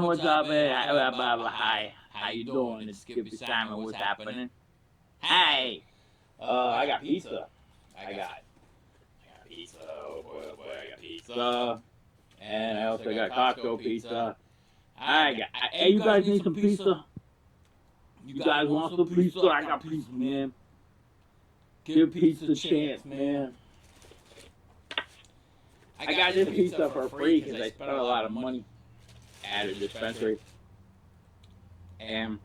what's up, man? Hi, how you doing? It's Skippy Simon, what's happening? Hey, I got pizza. I got pizza. Oh boy, I got pizza. And I also got Costco pizza. Hey, you guys need some pizza? You guys want some pizza? I got pizza, man. Give pizza a chance, man. I got this pizza for free because I spent a lot of money at a dispensary. And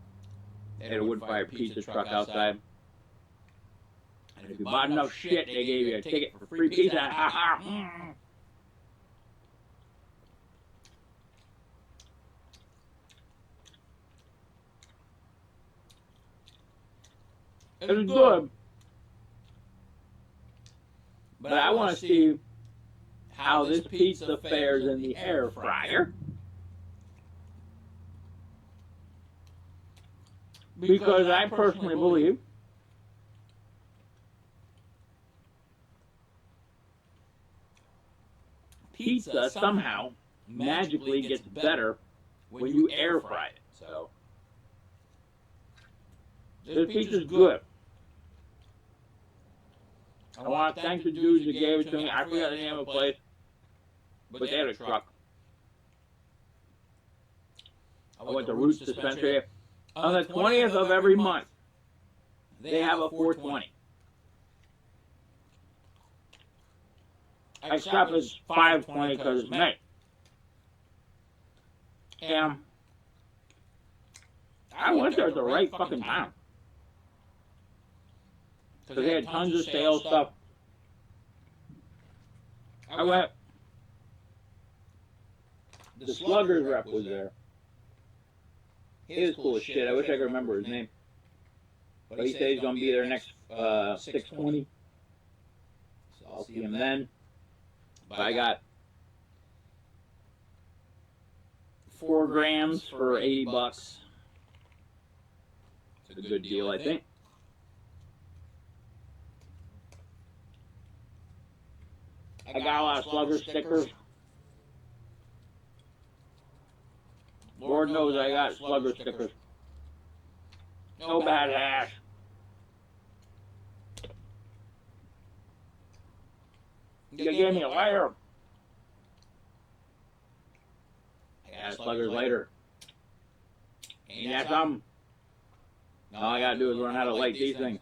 they had a wood-fired pizza truck outside. And if you bought enough shit, they gave you a ticket for free pizza. Ha ha. It was good. But I want to see how this pizza fares in the air fryer. Because I personally believe pizza somehow magically gets better when you air fry it. So this pizza's good. I want to thank the dudes that gave it to me. I forgot the name of the place, but they had a truck. I went to Roots Dispensary. On the 20th of every month, they have a 420. Except it's 520 because it's May. And I went there at the right fucking time. Because they had tons of sales stuff. I went. The Sluggers rep was there. He was cool as shit. I wish I could remember his name. But he said he's going to be there next 6/20. So I'll see him then. But I got 4 grams for $80. It's a good deal, I think. I got a lot of Slugger stickers. Lord knows I got Slugger stickers. No bad hash. You gave me a lighter. I got Sluggers later. Ain't that something? All I gotta do is learn how to light these things.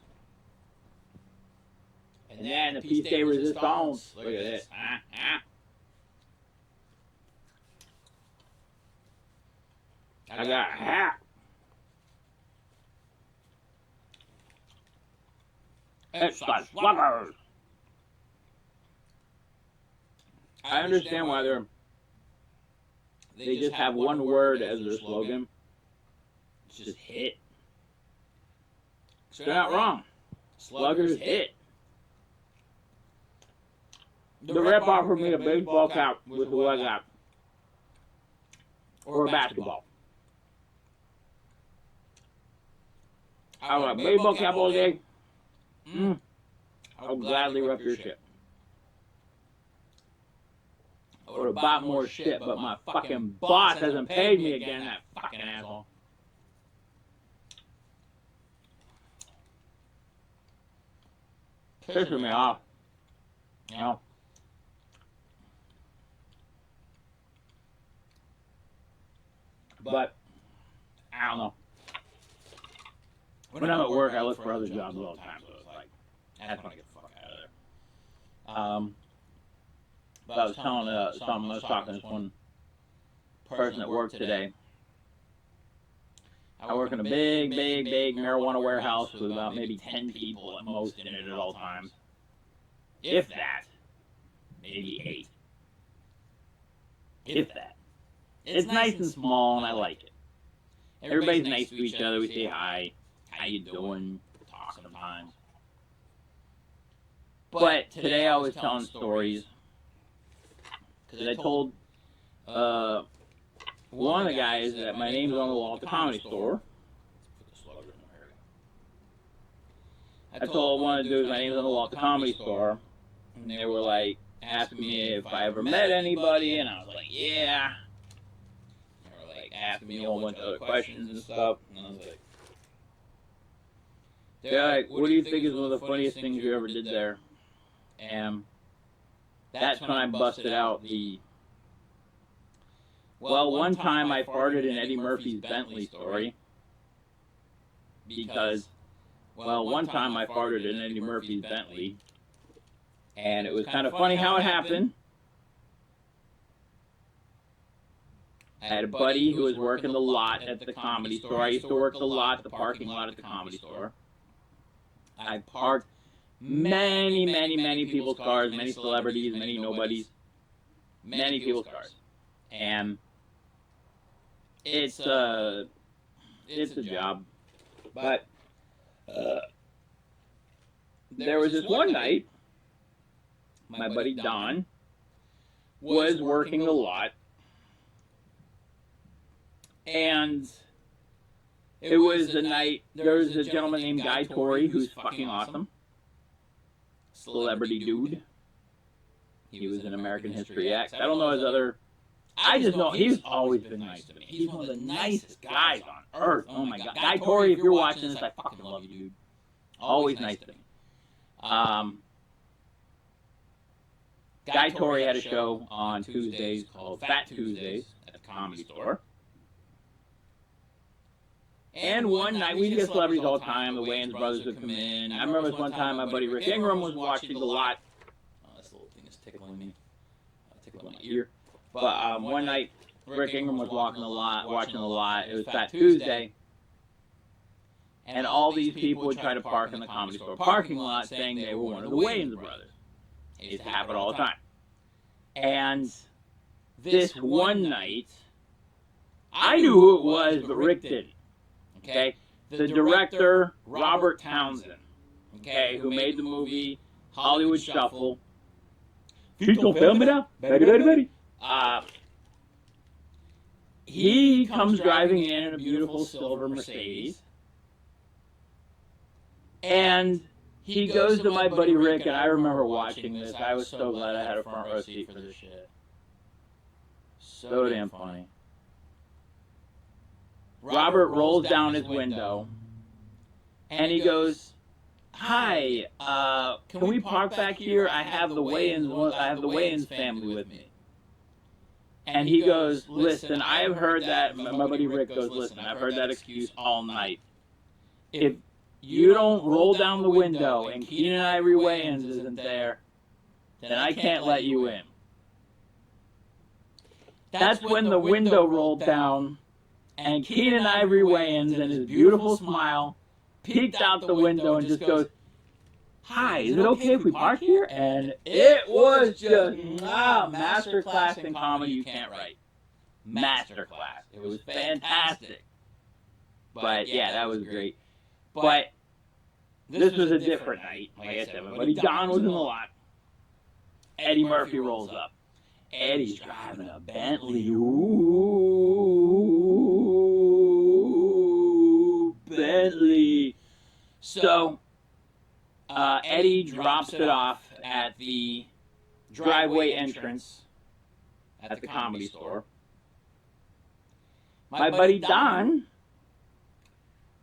And then the piece de resistance. Look at this. I got a hat. It's the Sluggers. I understand why they just have one word as their slogan. It's just hit. So they're not wrong. Sluggers hit. The rep offered me a baseball cap with who I got. Or a basketball. I want a baseball cap all day. I would gladly rep your shit. I would have bought more shit, but my fucking boss hasn't paid me again, that fucking asshole. Pissing me off. You know? But, I don't know. When I'm at work, I look for other jobs all the time, so it's like, I just want to get the fuck out of there. But I was telling I was talking to this one person at work today. I work in a big marijuana warehouse with about maybe 10 people at most in it at all times. If that. Maybe 8. If that. It's nice and small, and I like it. Everybody's nice to each other. We say hi. How you doing? Talk sometimes. But today I was telling stories. Because I told one of the guys that my name's on the wall at the Comedy Store. I told one of the dudes my name's on the wall at the Comedy Store. And they were like, asking me if I ever met anybody. And I was like, yeah. asking me a whole bunch of other questions and stuff. And I was like, they're like, what do you think is one of the funniest things you ever did there? And that's when I busted out well, one time I farted in Eddie Murphy's Bentley story. Because, well, one time I farted in Eddie Murphy's Bentley. And it was kind of funny how it happened. I had a buddy who was working the lot at the Comedy Store. I used to work the lot, the parking lot at the Comedy Store. I parked many, many, many people's cars, many celebrities, many nobodies, many people's cars. And it's a job. But there was this one night, my buddy Don was working the lot, and it was a night, there was a gentleman named Guy Torrey who's fucking awesome. Celebrity dude. He was in American History X. I don't know his other... I just know he's always been nice to me. He's one of the nicest guys on earth. Oh my God. Guy Torrey, if you're watching this, I fucking love you, dude. Always nice to me. Guy Torrey had a show on Tuesdays called Fat Tuesdays at the Comedy Store. And one night, we get celebrities all the time. The Wayans brothers would come in. I remember this one time my buddy Rick Ingram was watching the lot. Oh, this little thing is tickling me. Tickling my ear. But one night, Rick Ingram was watching the lot. It was Fat Tuesday. And all these people would try to park in the Comedy Store parking lot saying they were one of the Wayans brothers. It used to happen all the time. And this one night, I knew who it was, but Rick didn't. Okay? The director, Robert Townsend, okay, who made the movie Hollywood Shuffle. Please don't fail me now. He comes driving in a beautiful silver Mercedes. And he goes to my buddy Rick, and I remember watching this. I was so glad I had a front row seat for this shit. So damn funny. Robert rolls down his window, and he goes, "Hi, can we park back here? I have the Wayans family with me." And he goes, "Listen, I have heard that." My buddy Rick goes, "Listen, I've heard that excuse all night. If you don't roll down the window and Keenan Ivory Wayans isn't there, then I can't let you in." That's when the window rolled down, and Keenan Ivory Wayans and his beautiful smile peeked out the window and just goes, "Hi, is it okay if we park here?" And it was just masterclass in comedy you can't write. Masterclass. It was fantastic. But yeah, that was great. But this was a different night. Like I said, my buddy Don was in the lot. Eddie Murphy rolls up. Eddie's driving a Bentley. Ooh, Bentley. So, Eddie drops it off at the driveway entrance at the Comedy Store. My buddy Don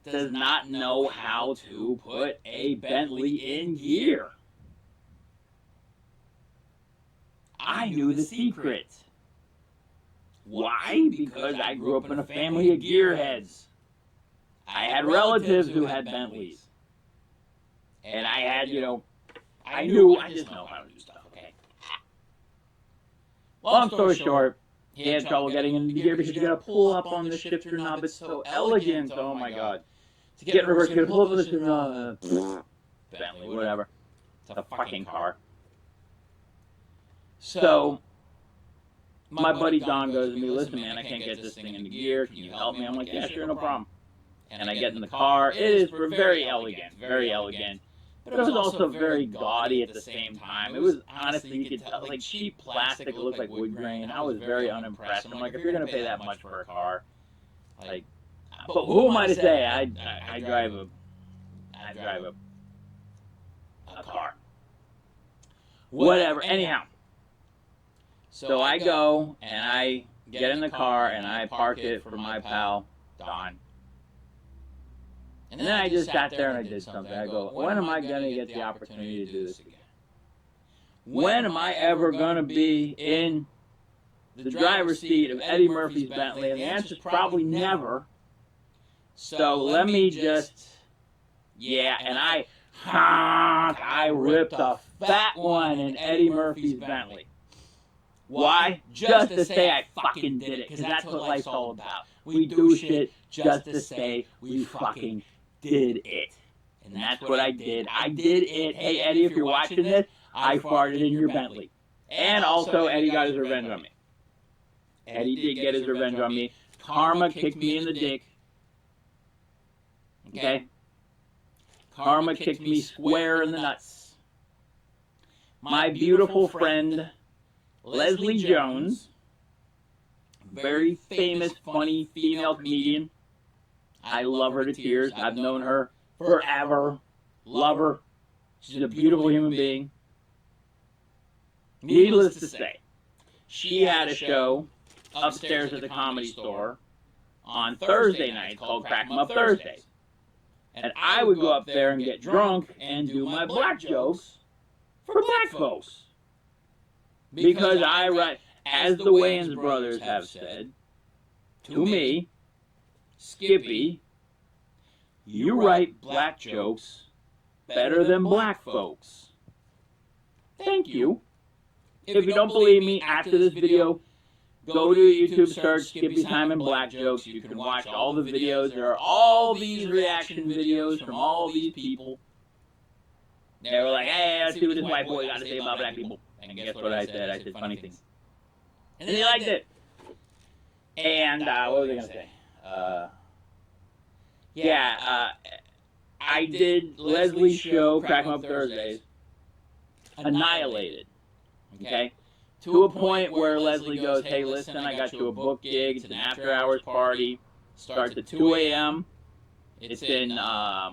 does not know how to put a Bentley in gear. I knew the secret. Why? Because I grew up in a family of gearheads. I had relatives who had Bentleys. And I had, I just know how to do stuff, okay? Long story short, he had trouble getting into gear because you gotta pull up on the shifter knob. It's so elegant, oh my God. To get in reverse, you gotta pull up on the shifter knob. Bentley, whatever. It's a fucking car. So, my buddy Don goes to me, "Listen, man, I can't get this thing into gear. Can you help me?" I'm like, "Yeah, sure, no problem." And I get in the car. It is very elegant, very elegant. But it was also very gaudy at the same time. It was, honestly, you could tell, like cheap plastic. It looked like wood grain. I was very unimpressed. I'm like, if you're going to pay that much for a car, like, but who am I to say? I drive a car. Whatever. Anyhow. So I go, and I get in the car, and I parked it for my pal, Don. And then I just sat there and I did something. I go, when am I going to get the opportunity to do this again? When am I ever going to be in the driver's seat of Eddie Murphy's Bentley? And the answer is probably never. So let me just, and I ripped a fat one in Eddie Murphy's Bentley. Why? Just to say I fucking did it, because that's what life's all about. We do shit just to say we fucking did it. And that's what I did. I did it. Hey, Eddie, if you're watching this, I farted in your Bentley. And also, Eddie got his revenge on me. Eddie did get his revenge on me. Karma kicked me in the dick. Okay? Karma kicked me square in the nuts. My beautiful friend, Leslie Jones, very famous, funny female comedian. I love her to tears. I've known her forever. Love her. She's a beautiful human being. Needless to say, she had a show upstairs at the Comedy Store on Thursday nights called Crack 'em Up Thursdays. And I would go up there and get drunk and do my black jokes for black folks. Because I write, as the Wayans brothers have said to me, Skippy, you write black jokes better than black folks. Thank you. If you don't believe me, after this video, go to YouTube, search Skippy Simon Black Jokes. You can watch all the videos. There are all these reaction videos from all these people. They were like, hey, let's see what this white boy got to say about black people. And guess what I said? I said funny things. And they liked it. And what was I going to say? I did Leslie's show, Crack 'em Up Thursdays, annihilated. Okay? To a point where Leslie goes, hey, listen, I got you a book gig. It's an after-hours party. Starts at 2 a.m. It's in, where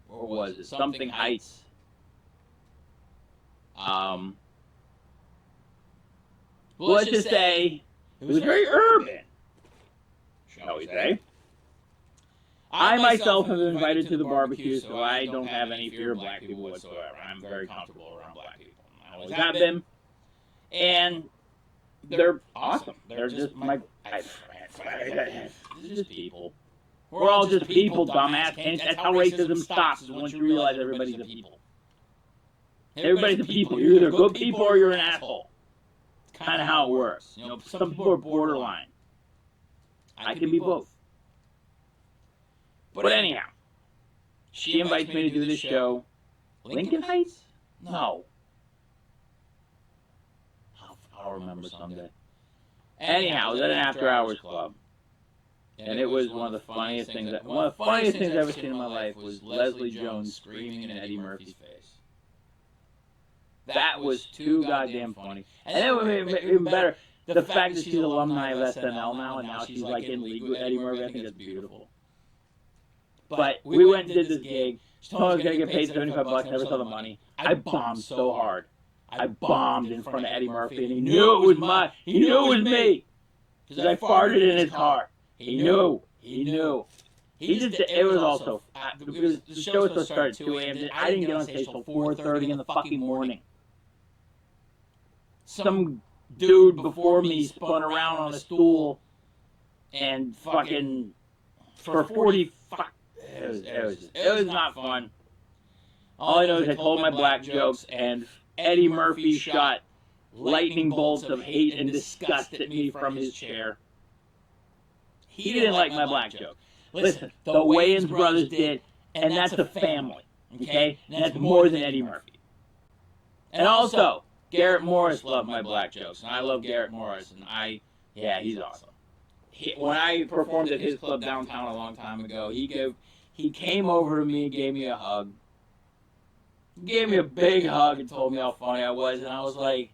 was it? Something Heights. Well, let's just say it was very urban, shall we say. I myself have been invited to the barbecue, so I don't have any fear of black people whatsoever. I'm very comfortable around black people. I always have been. And they're awesome. They're just they're just people. We're all just people, dumbass. That's how racism stops, is once you realize everybody's a people. Everybody's a people. You're either good people or you're an asshole. It's kind of how it works. You know, some people are borderline. I can be both. But anyhow, she invites me to do this show. Lincoln Heights? No. I'll remember someday. Anyhow, it was at an after-hours club. And it was one of the funniest things I've ever seen in my life was Leslie Jones screaming in Eddie Murphy's face. That was too goddamn funny. And then even better, the fact that she's an alumni of SNL now, and now she's like in league with Eddie Murphy, I think that's beautiful. But we went and did this gig. She told me I was going to get paid $75, never saw the money. I bombed so hard. I bombed in front of Eddie Murphy, and he knew it was me. Because I farted in his car. He knew. It was also, the show was supposed to start at 2 a.m. I didn't get on stage till 4:30 in the fucking morning. Some dude before me spun around on a stool and fucking, for 40 fuck, it was not fun. All I know is I told my black jokes, and Eddie Murphy shot lightning bolts of hate and disgust at me from his chair. He didn't like my black joke. Listen, the Wayans brothers did, and that's a family, okay? And that's more than Eddie Murphy. And also, Garrett Morris loved my black jokes, and I love Garrett Morris, and he's awesome. When I performed at his club downtown a long time ago, he came over to me and gave me a hug. He gave me a big hug and told me how funny I was, and I was like,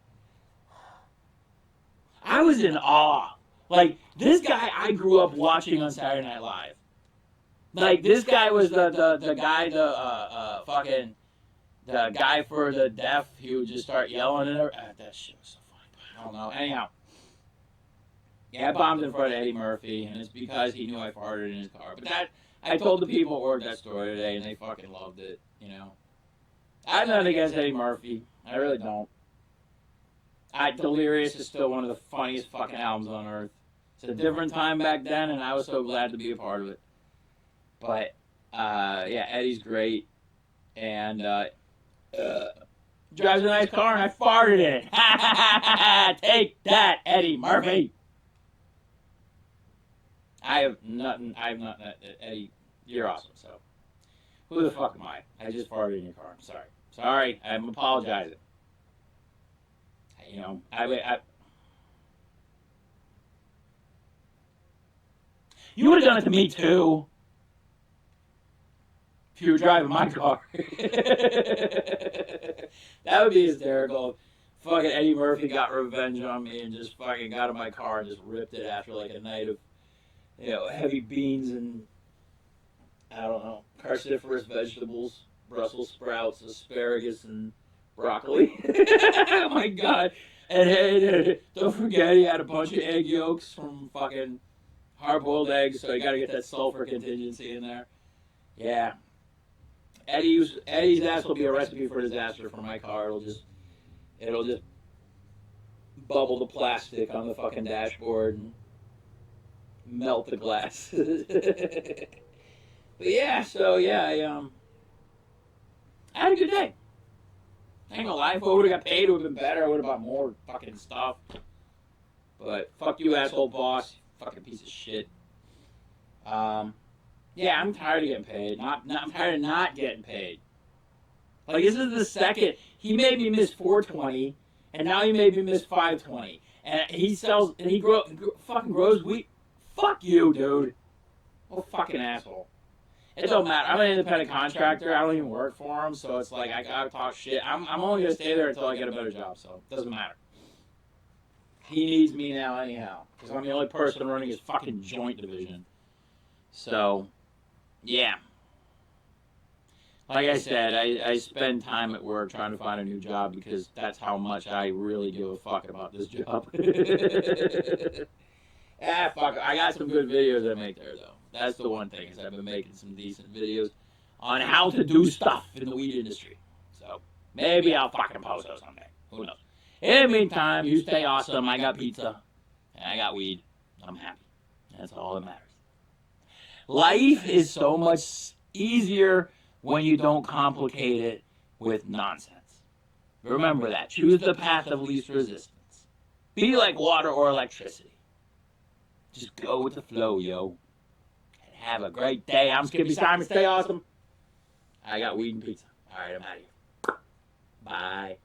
I was in awe. Like, this guy I grew up watching on Saturday Night Live. Like, this guy was the guy, the guy for the deaf. He would just start yelling at her. That shit was so funny. I don't know. Anyhow, Yeah, I bombed in front of Eddie Murphy, and it's because he knew I farted in his car. But that, I told the people at work that story today, and they fucking loved it, you know. I have nothing against Eddie Murphy. I really don't. Delirious is still one of the funniest fucking albums on earth. It's a different time back then, and I was so glad to be a part of it. But, yeah, Eddie's great. And, drives a nice car, and I farted in it. Take that, Eddie Murphy. I have nothing, Eddie, you're awesome, so. Who the fuck am I? I just farted in your car. I'm sorry. Sorry, I'm apologizing. You know, you would have done it to me too. If you were driving my car. That would be hysterical. Fucking Eddie Murphy got revenge on me and just fucking got in my car and just ripped it after like a night of, you know, heavy beans and, I don't know, cruciferous vegetables, Brussels sprouts, asparagus, and broccoli. Oh my god. And don't forget he had a bunch of egg yolks from fucking hard-boiled eggs, so you gotta get that sulfur contingency in there. Yeah. Eddie's ass will be a recipe for disaster for my car. It'll just bubble the plastic on the fucking dashboard and melt the glass. But yeah, so yeah, I had a good day. I ain't gonna lie, if I would've got paid, it would've been better. I would've bought more fucking stuff. But fuck you, asshole boss. Fucking piece of shit. Yeah, I'm tired of getting paid. I'm tired of not getting paid. Like, this is the second. He made me miss 420, and now he made me miss 520. And he fucking grows wheat. Fuck you, dude. Oh, fucking asshole. It don't matter. I'm an independent contractor. I don't even work for him, so it's like I gotta talk shit. I'm only gonna stay there until I get a better job, so it doesn't matter. He needs me now anyhow, because I'm the only person running his fucking joint division. So, yeah. Like I said, I spend time at work trying to find a new job because that's how much I really give a fuck about this job. Fuck. I got some good videos I make there, though. That's the one thing, is I've been making some decent videos on how to do stuff in the weed industry. So, maybe I'll fucking post those someday. Who knows? In the meantime, you stay awesome. I got pizza. And I got weed. I'm happy. That's all that matters. Life is so much easier when you don't complicate it with nonsense. Remember that. Choose the path of least resistance. Be like water or electricity. Just go with the flow, yo. And have a great day. I'm Skippy Simon. Stay awesome. I got weed and pizza. All right, I'm out of here. Bye.